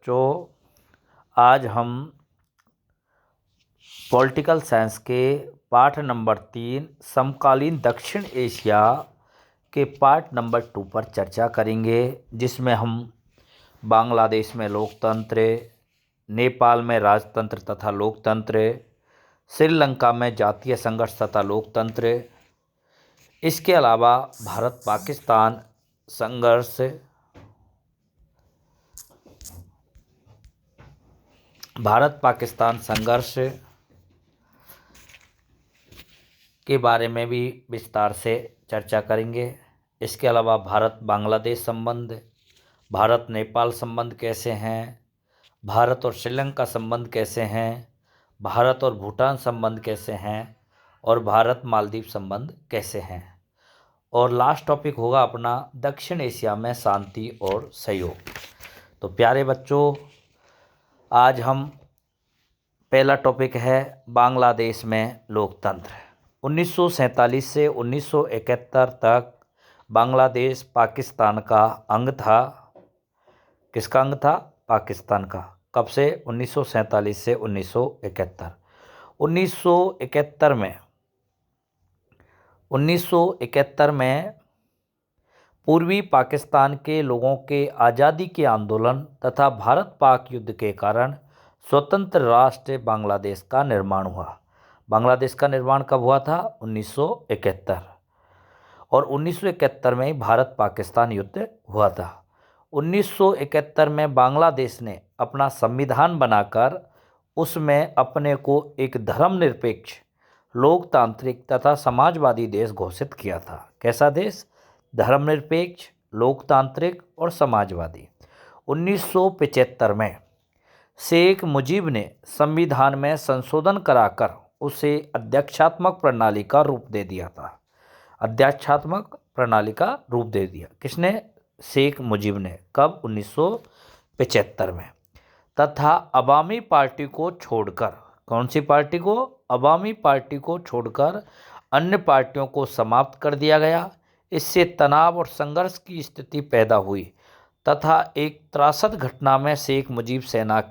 जो आज हम पॉलिटिकल साइंस के पाठ नंबर 3 समकालीन दक्षिण एशिया के पार्ट नंबर 2 पर चर्चा करेंगे, जिसमें हम बांग्लादेश में लोकतंत्र, नेपाल में राजतंत्र तथा लोकतंत्र, श्रीलंका में जातीय संघर्ष तथा लोकतंत्र, इसके अलावा भारत पाकिस्तान संघर्ष, के बारे में भी विस्तार से चर्चा करेंगे। इसके अलावा भारत बांग्लादेश संबंध, भारत नेपाल संबंध कैसे हैं, भारत और श्रीलंका संबंध कैसे हैं, भारत और भूटान संबंध कैसे हैं और भारत मालदीव संबंध कैसे हैं। और लास्ट टॉपिक होगा अपना दक्षिण एशिया में शांति और सहयोग। तो प्यारे बच्चों, आज हम पहला टॉपिक है बांग्लादेश में लोकतंत्र। 1947 से 1971 तक बांग्लादेश पाकिस्तान का अंग था। किसका अंग था? पाकिस्तान का। कब से? 1947 से 1971। 1971 में पूर्वी पाकिस्तान के लोगों के आज़ादी के आंदोलन तथा भारत पाक युद्ध के कारण स्वतंत्र राष्ट्र बांग्लादेश का निर्माण हुआ। बांग्लादेश का निर्माण कब हुआ था? 1971। और 1971 में ही भारत पाकिस्तान युद्ध हुआ था। 1971 में बांग्लादेश ने अपना संविधान बनाकर उसमें अपने को एक धर्मनिरपेक्ष, लोकतांत्रिक तथा समाजवादी देश घोषित किया था। कैसा देश? धर्मनिरपेक्ष, लोकतांत्रिक और समाजवादी। 1975 में शेख मुजीब ने संविधान में संशोधन कराकर उसे अध्यक्षात्मक प्रणाली का रूप दे दिया था। अध्यक्षात्मक प्रणाली का रूप दे दिया। किसने? शेख मुजीब ने। कब? 1975 में। तथा अवामी पार्टी को छोड़कर, कौन सी पार्टी को? अवामी पार्टी को छोड़कर अन्य पार्टियों को समाप्त कर दिया गया। इससे तनाव और संघर्ष की स्थिति पैदा हुई तथा एक त्रासद घटना में शेख मुजीब सेना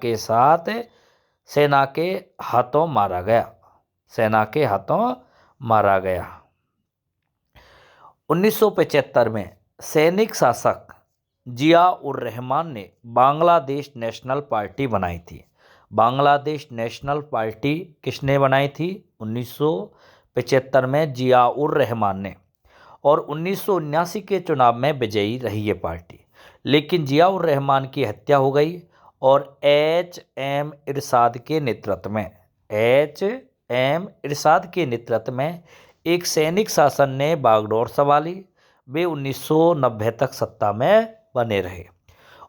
के हाथों मारा गया। 1975 में सैनिक शासक जिया उर रहमान ने बांग्लादेश नेशनल पार्टी बनाई थी। बांग्लादेश नेशनल पार्टी किसने बनाई थी? 1975 में जिया उर रहमान ने। और 1979 के चुनाव में विजयी रही ये पार्टी, लेकिन जिया उर रहमान की हत्या हो गई और एच.एम. इरशाद के नेतृत्व में एक सैनिक शासन ने बागडोर संभाली। वे 1990 तक सत्ता में बने रहे।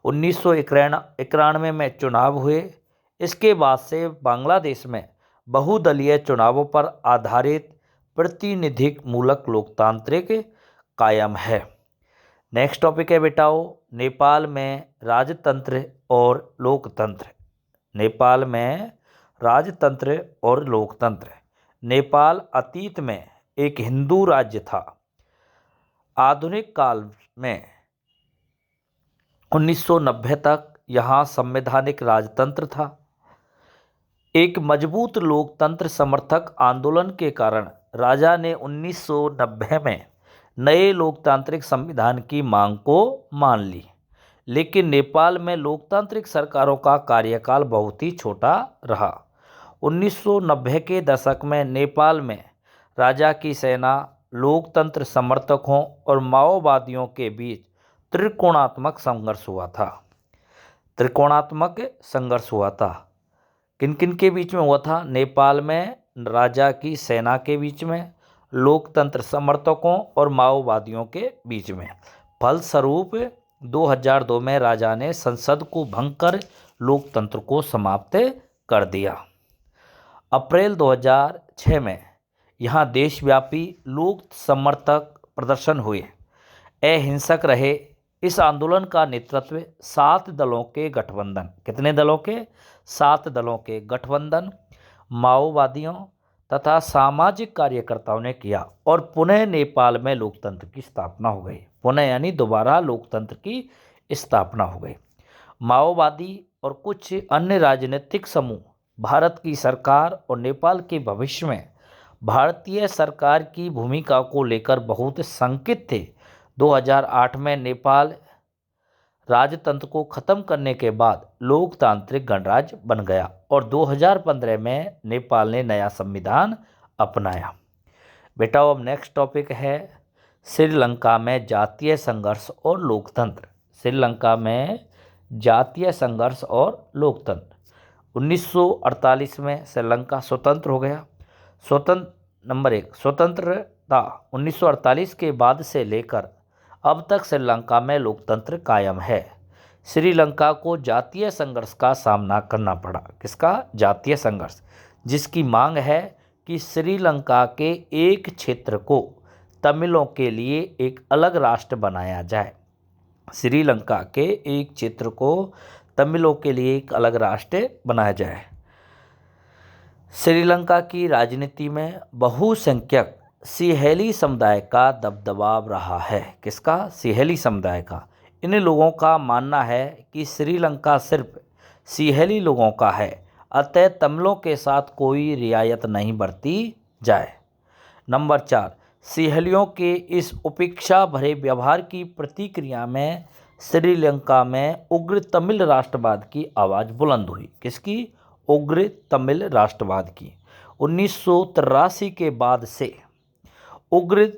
1991 में चुनाव हुए। इसके बाद से बांग्लादेश में बहुदलीय चुनावों पर आधारित प्रतिनिधिक मूलक लोकतांत्रिक कायम है। नेक्स्ट टॉपिक है बेटाओ, नेपाल में राजतंत्र और लोकतंत्र। नेपाल में राजतंत्र और लोकतंत्र। नेपाल अतीत में एक हिंदू राज्य था। आधुनिक काल में 1990 तक यहाँ संवैधानिक राजतंत्र था। एक मजबूत लोकतंत्र समर्थक आंदोलन के कारण राजा ने 1990 में नए लोकतांत्रिक संविधान की मांग को मान ली, लेकिन नेपाल में लोकतांत्रिक सरकारों का कार्यकाल बहुत ही छोटा रहा। 1990 के दशक में नेपाल में राजा की सेना, लोकतंत्र समर्थकों और माओवादियों के बीच त्रिकोणात्मक संघर्ष हुआ था। किन किन के बीच में हुआ था? नेपाल में राजा की सेना के बीच में, लोकतंत्र समर्थकों और माओवादियों के बीच में। फलस्वरूप 2002 में राजा ने संसद को भंग कर लोकतंत्र को समाप्त कर दिया। अप्रैल 2006 में यहाँ देशव्यापी लोक समर्थक प्रदर्शन हुए, अहिंसक रहे। इस आंदोलन का नेतृत्व 7 दलों के गठबंधन, कितने दलों के? 7 दलों के गठबंधन, माओवादियों तथा सामाजिक कार्यकर्ताओं ने किया और पुनः नेपाल में लोकतंत्र की स्थापना हो गई। पुनः यानी दोबारा लोकतंत्र की स्थापना हो गई। माओवादी और कुछ अन्य राजनीतिक समूह भारत की सरकार और नेपाल के भविष्य में भारतीय सरकार की भूमिका को लेकर बहुत शंकित थे। 2008 में नेपाल राजतंत्र को खत्म करने के बाद लोकतांत्रिक गणराज्य बन गया और 2015 में नेपाल ने नया संविधान अपनाया। बेटा अब नेक्स्ट टॉपिक है श्रीलंका में जातीय संघर्ष और लोकतंत्र। श्रीलंका में जातीय संघर्ष और लोकतंत्र। 1948 में श्रीलंका स्वतंत्र हो गया। नंबर 1, स्वतंत्रता 1948 के बाद से लेकर अब तक श्रीलंका में लोकतंत्र कायम है। श्रीलंका को जातीय संघर्ष का सामना करना पड़ा। किसका? जातीय संघर्ष, जिसकी मांग है कि श्रीलंका के एक क्षेत्र को तमिलों के लिए एक अलग राष्ट्र बनाया जाए। श्रीलंका के एक क्षेत्र को तमिलों के लिए एक अलग राष्ट्र बनाया जाए। श्रीलंका की राजनीति में बहुसंख्यक सिहेली समुदाय का दबदबा रहा है। किसका? सिहेली समुदाय का। इन लोगों का मानना है कि श्रीलंका सिर्फ सिहेली लोगों का है, अतः तमिलों के साथ कोई रियायत नहीं बरती जाए। नंबर 4, सिहेलियों के इस उपेक्षा भरे व्यवहार की प्रतिक्रिया में श्रीलंका में उग्र तमिल राष्ट्रवाद की आवाज़ बुलंद हुई। किसकी? उग्र तमिल राष्ट्रवाद की। 1983 के बाद से उग्र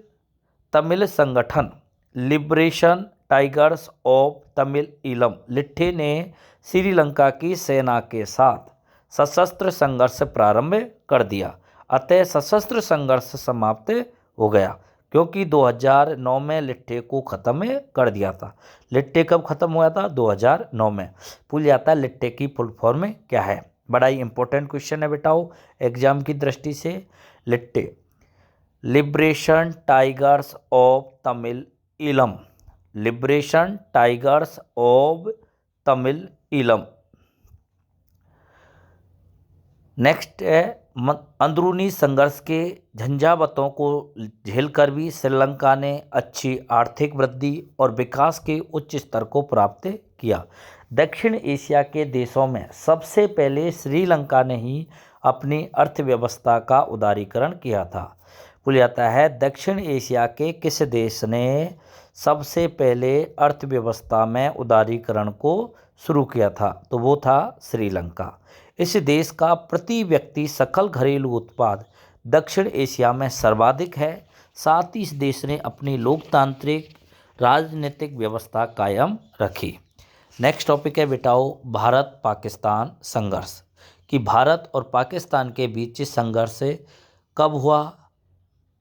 तमिल संगठन liberation tigers of Tamil Eelam LTTE ने श्रीलंका की सेना के साथ सशस्त्र संघर्ष प्रारंभ कर दिया, अतः सशस्त्र संघर्ष समाप्त हो गया क्योंकि 2009 में लिट्टे को ख़त्म कर दिया था। लिट्टे कब ख़त्म हुआ था? 2009 में। भूल जाता है लिट्टे की फुल फॉर्म क्या है। बड़ा ही इंपॉर्टेंट क्वेश्चन है बेटाओ एग्जाम की दृष्टि से। LTTE liberation tigers of Tamil Eelam. Liberation tigers of Tamil Eelam. Next है अंदरूनी संघर्ष के झंझावातों को झेलकर भी श्रीलंका ने अच्छी आर्थिक वृद्धि और विकास के उच्च स्तर को प्राप्त किया। दक्षिण एशिया के देशों में सबसे पहले श्रीलंका ने ही अपनी अर्थव्यवस्था का उदारीकरण किया था। बोला जाता है दक्षिण एशिया के किस देश ने सबसे पहले अर्थव्यवस्था में उदारीकरण को शुरू किया था? तो वो था श्रीलंका। इस देश का प्रति व्यक्ति सकल घरेलू उत्पाद दक्षिण एशिया में सर्वाधिक है। साथ ही इस देश ने अपनी लोकतांत्रिक राजनीतिक व्यवस्था कायम रखी। नेक्स्ट टॉपिक है बेटाओ भारत पाकिस्तान संघर्ष। कि भारत और पाकिस्तान के बीच संघर्ष कब हुआ,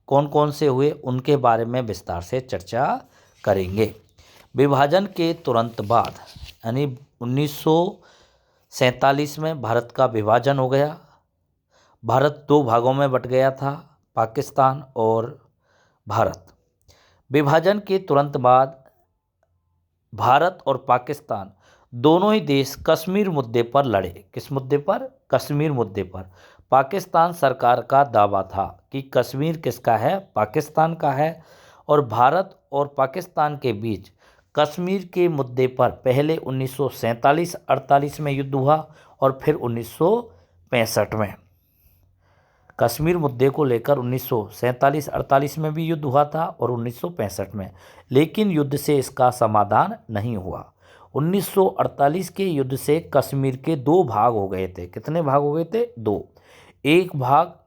कौन कौन से हुए, उनके बारे में विस्तार से चर्चा करेंगे। विभाजन के तुरंत बाद यानी 1947 में भारत का विभाजन हो गया। भारत दो भागों में बट गया था, पाकिस्तान और भारत। विभाजन के तुरंत बाद भारत और पाकिस्तान दोनों ही देश कश्मीर मुद्दे पर लड़े। किस मुद्दे पर? कश्मीर मुद्दे पर। पाकिस्तान सरकार का दावा था कि कश्मीर किसका है? पाकिस्तान का है। और भारत और पाकिस्तान के बीच कश्मीर के मुद्दे पर पहले 1947-48 में युद्ध हुआ और फिर 1965 में। कश्मीर मुद्दे को लेकर 1947-48 में भी युद्ध हुआ था और 1965 में, लेकिन युद्ध से इसका समाधान नहीं हुआ। 1948 के युद्ध से कश्मीर के दो भाग हो गए थे। कितने भाग हो गए थे? दो। एक भाग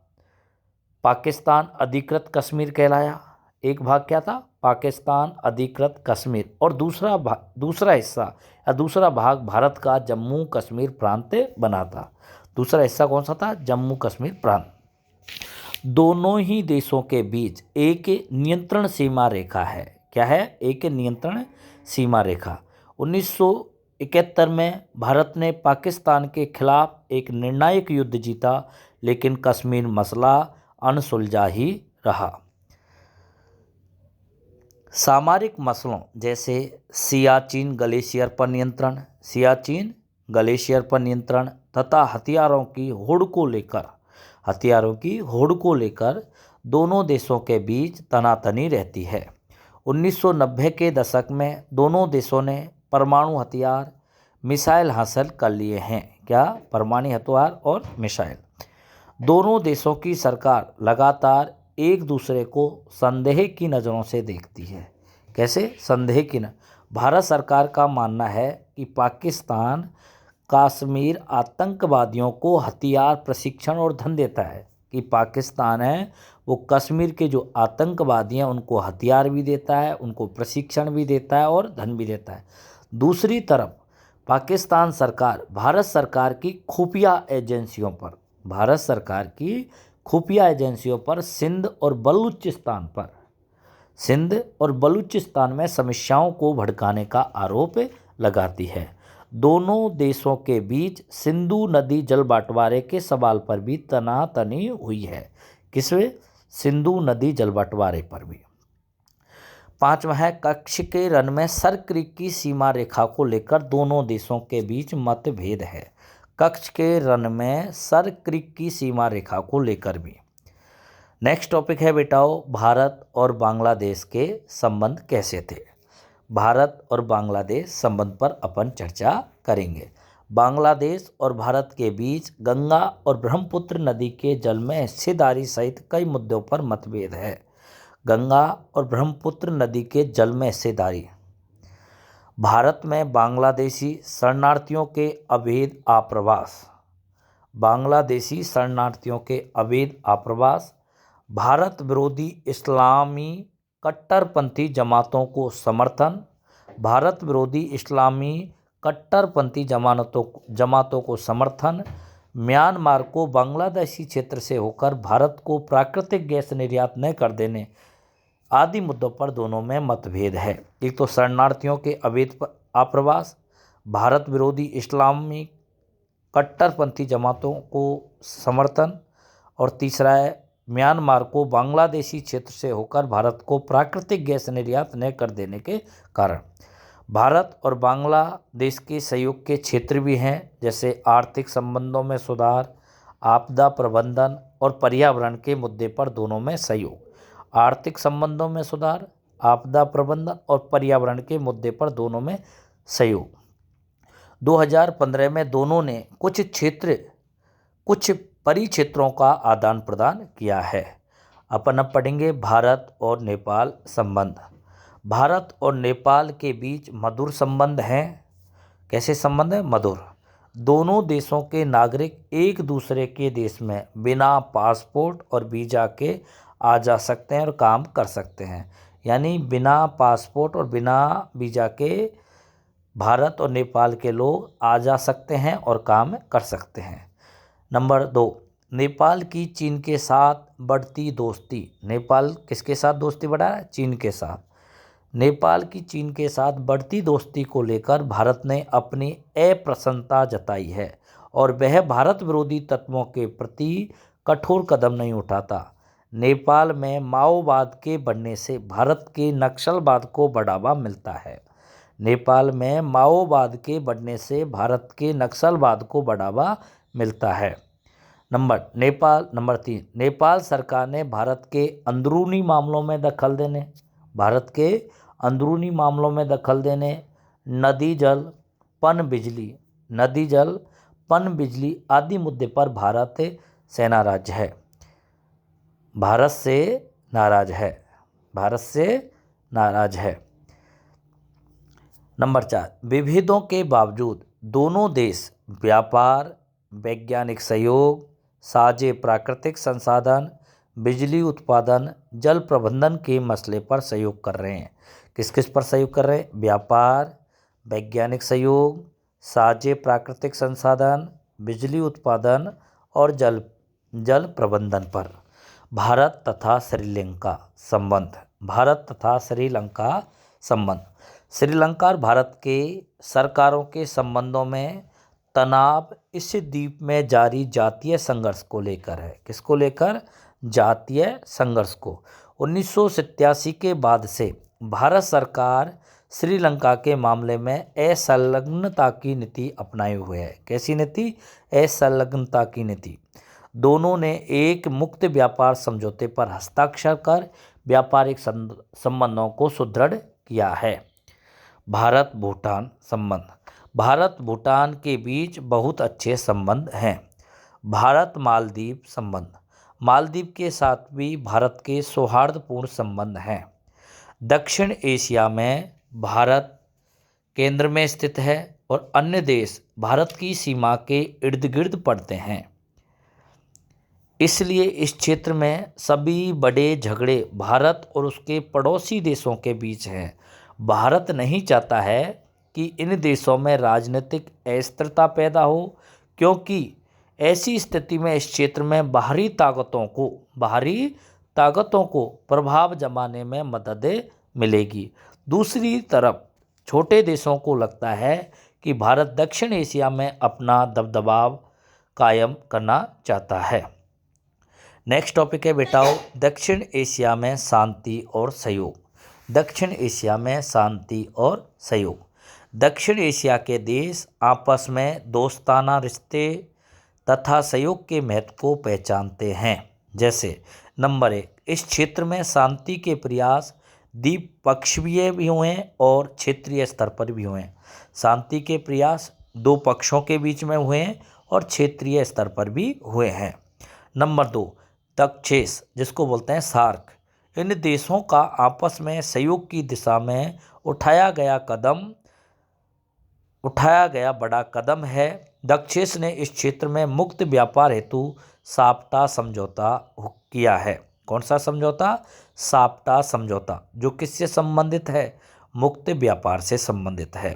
पाकिस्तान अधिकृत कश्मीर कहलाया। एक भाग क्या था? पाकिस्तान अधिकृत कश्मीर। और दूसरा हिस्सा या दूसरा भाग भारत का जम्मू कश्मीर प्रांत बना था। दूसरा हिस्सा कौन सा था? जम्मू कश्मीर प्रांत। दोनों ही देशों के बीच एक नियंत्रण सीमा रेखा है। क्या है? एक नियंत्रण सीमा रेखा। 1971 में भारत ने पाकिस्तान के खिलाफ एक निर्णायक युद्ध जीता, लेकिन कश्मीर मसला अनसुलझा ही रहा। सामरिक मसलों जैसे सियाचिन ग्लेशियर पर नियंत्रण तथा हथियारों की होड़ को लेकर दोनों देशों के बीच तनातनी रहती है। 1990 के दशक में दोनों देशों ने परमाणु हथियार, मिसाइल हासिल कर लिए हैं। क्या? परमाणु हथियार और मिसाइल। दोनों देशों की सरकार लगातार एक दूसरे को संदेह की नज़रों से देखती है। कैसे? संदेह की न भारत सरकार का मानना है कि पाकिस्तान कश्मीर आतंकवादियों को हथियार, प्रशिक्षण और धन देता है। कि पाकिस्तान है वो कश्मीर के जो आतंकवादी हैं उनको हथियार भी देता है, उनको प्रशिक्षण भी देता है और धन भी देता है। दूसरी तरफ पाकिस्तान सरकार भारत सरकार की खुफिया एजेंसियों पर सिंध और बलूचिस्तान में समस्याओं को भड़काने का आरोप लगाती है। दोनों देशों के बीच सिंधु नदी जल बंटवारे के सवाल पर भी तनातनी हुई है। किसमें? सिंधु नदी जल बंटवारे पर भी। पांचवा है कच्छ के रण में सर क्रीक की सीमा रेखा को लेकर दोनों देशों के बीच मतभेद है। कच्छ के रण में सर क्रीक की सीमा रेखा को लेकर भी। नेक्स्ट टॉपिक है बेटाओ, भारत और बांग्लादेश के संबंध कैसे थे। भारत और बांग्लादेश संबंध पर अपन चर्चा करेंगे। बांग्लादेश और भारत के बीच गंगा और ब्रह्मपुत्र नदी के जल में हिस्सेदारी सहित कई मुद्दों पर मतभेद है। गंगा और ब्रह्मपुत्र नदी के जल में हिस्सेदारी। भारत में बांग्लादेशी शरणार्थियों के अवैध आप्रवास, भारत विरोधी इस्लामी कट्टरपंथी जमातों को समर्थन, म्यांमार को बांग्लादेशी क्षेत्र से होकर भारत को प्राकृतिक गैस निर्यात न कर देने आदि मुद्दों पर दोनों में मतभेद है। एक तो शरणार्थियों के अवैध आप्रवास, भारत विरोधी इस्लामी कट्टरपंथी जमातों को समर्थन, और तीसरा है म्यांमार को बांग्लादेशी क्षेत्र से होकर भारत को प्राकृतिक गैस निर्यात न कर देने के कारण। भारत और बांग्लादेश के सहयोग के क्षेत्र भी हैं, जैसे आर्थिक संबंधों में सुधार, आपदा प्रबंधन और पर्यावरण के मुद्दे पर दोनों में सहयोग। आर्थिक संबंधों में सुधार, आपदा प्रबंधन और पर्यावरण के मुद्दे पर दोनों में सहयोग। 2015 में दोनों ने कुछ परिक्षेत्रों का आदान प्रदान किया है। अपन अब पढ़ेंगे भारत और नेपाल संबंध। भारत और नेपाल के बीच मधुर संबंध हैं। कैसे संबंध है? मधुर। दोनों देशों के नागरिक एक दूसरे के देश में बिना पासपोर्ट और वीज़ा के आ जा सकते हैं और काम कर सकते हैं। यानी बिना पासपोर्ट और बिना वीज़ा के भारत और नेपाल के लोग आ जा सकते हैं और काम कर सकते हैं। नंबर 2, नेपाल की चीन के साथ बढ़ती दोस्ती। नेपाल किसके साथ दोस्ती बढ़ा है? चीन के साथ। नेपाल की चीन के साथ बढ़ती दोस्ती को लेकर भारत ने अपनी अप्रसन्नता जताई है और वह भारत विरोधी तत्वों के प्रति कठोर कदम नहीं उठाता। नेपाल में माओवाद के बढ़ने से भारत के नक्सलवाद को बढ़ावा मिलता है। नेपाल में माओवाद के बढ़ने से भारत के नक्सलवाद को बढ़ावा मिलता है। नंबर 3, नेपाल सरकार ने भारत के अंदरूनी मामलों में दखल देने, नदी जल, पन बिजली आदि मुद्दे पर भारत से नाराज है। नंबर 4, विभेदों के बावजूद दोनों देश व्यापार, वैज्ञानिक सहयोग, साझे प्राकृतिक संसाधन, बिजली उत्पादन, जल प्रबंधन के मसले पर सहयोग कर रहे हैं। किस किस पर सहयोग कर रहे हैं? व्यापार, वैज्ञानिक सहयोग, साझे प्राकृतिक संसाधन, बिजली उत्पादन और जल प्रबंधन पर। भारत तथा श्रीलंका संबंध। श्रीलंका और भारत के सरकारों के संबंधों में तनाव इस द्वीप में जारी जातीय संघर्ष को लेकर है। किसको लेकर? जातीय संघर्ष को। 1987 के बाद से भारत सरकार श्रीलंका के मामले में असंलग्नता की नीति अपनाए हुए है। कैसी नीति? असंलग्नता की नीति। दोनों ने एक मुक्त व्यापार समझौते पर हस्ताक्षर कर व्यापारिक संबंधों को सुदृढ़ किया है। भारत भूटान संबंध। भारत भूटान के बीच बहुत अच्छे संबंध हैं। भारत मालदीव संबंध, मालदीव के साथ भी भारत के सौहार्दपूर्ण संबंध हैं। दक्षिण एशिया में भारत केंद्र में स्थित है और अन्य देश भारत की सीमा के इर्द गिर्द पड़ते हैं, इसलिए इस क्षेत्र में सभी बड़े झगड़े भारत और उसके पड़ोसी देशों के बीच हैं। भारत नहीं चाहता है कि इन देशों में राजनीतिक अस्थिरता पैदा हो, क्योंकि ऐसी स्थिति में इस क्षेत्र में बाहरी ताकतों को प्रभाव जमाने में मदद मिलेगी। दूसरी तरफ छोटे देशों को लगता है कि भारत दक्षिण एशिया में अपना दबदबा कायम करना चाहता है। नेक्स्ट टॉपिक है बेटाओ, दक्षिण एशिया में शांति और सहयोग। दक्षिण एशिया में शांति और सहयोग। दक्षिण एशिया के देश आपस में दोस्ताना रिश्ते तथा सहयोग के महत्व को पहचानते हैं। जैसे नंबर 1, इस क्षेत्र में शांति के प्रयास द्विपक्षीय भी हुए हैं और क्षेत्रीय स्तर पर भी हुए हैं। शांति के प्रयास दो पक्षों के बीच में हुए हैं और क्षेत्रीय स्तर पर भी हुए हैं। नंबर 2, तक्षेस जिसको बोलते हैं सार्क, इन देशों का आपस में सहयोग की दिशा में उठाया गया बड़ा कदम है। तक्षेस ने इस क्षेत्र में मुक्त व्यापार हेतु साप्टा समझौता किया है। कौन सा समझौता? साप्टा समझौता, जो किससे संबंधित है? मुक्त व्यापार से संबंधित है।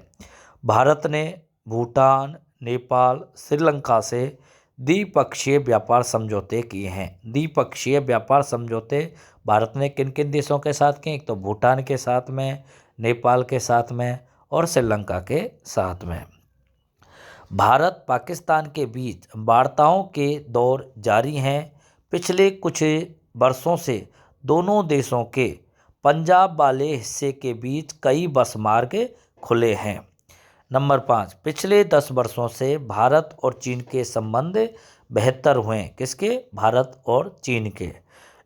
भारत ने भूटान, नेपाल, श्रीलंका से द्विपक्षीय व्यापार समझौते किए हैं। द्विपक्षीय व्यापार समझौते भारत ने किन किन देशों के साथ किए? एक तो भूटान के साथ में, नेपाल के साथ में और श्रीलंका के साथ में। भारत पाकिस्तान के बीच वार्ताओं के दौर जारी हैं। पिछले कुछ वर्षों से दोनों देशों के पंजाब वाले हिस्से के बीच कई बस मार्ग खुले हैं। नंबर 5, पिछले 10 वर्षों से भारत और चीन के संबंध बेहतर हुए हैं। किसके? भारत और चीन के।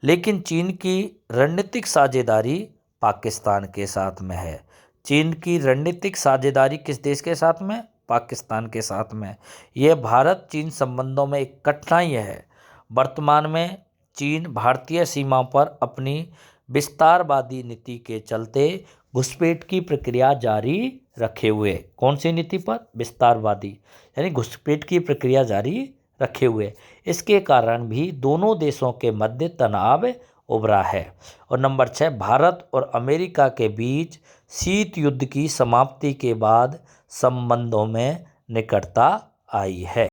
लेकिन चीन की रणनीतिक साझेदारी पाकिस्तान के साथ में है। चीन की रणनीतिक साझेदारी किस देश के साथ में? पाकिस्तान के साथ में। यह भारत चीन संबंधों में एक कठिनाई है। वर्तमान में चीन भारतीय सीमा पर अपनी विस्तारवादी नीति के चलते घुसपैठ की प्रक्रिया जारी रखे हुए। कौन सी नीति पर? विस्तारवादी, यानी घुसपैठ की प्रक्रिया जारी रखे हुए। इसके कारण भी दोनों देशों के मध्य तनाव उभरा है। और नंबर 6, भारत और अमेरिका के बीच शीत युद्ध की समाप्ति के बाद संबंधों में निकटता आई है।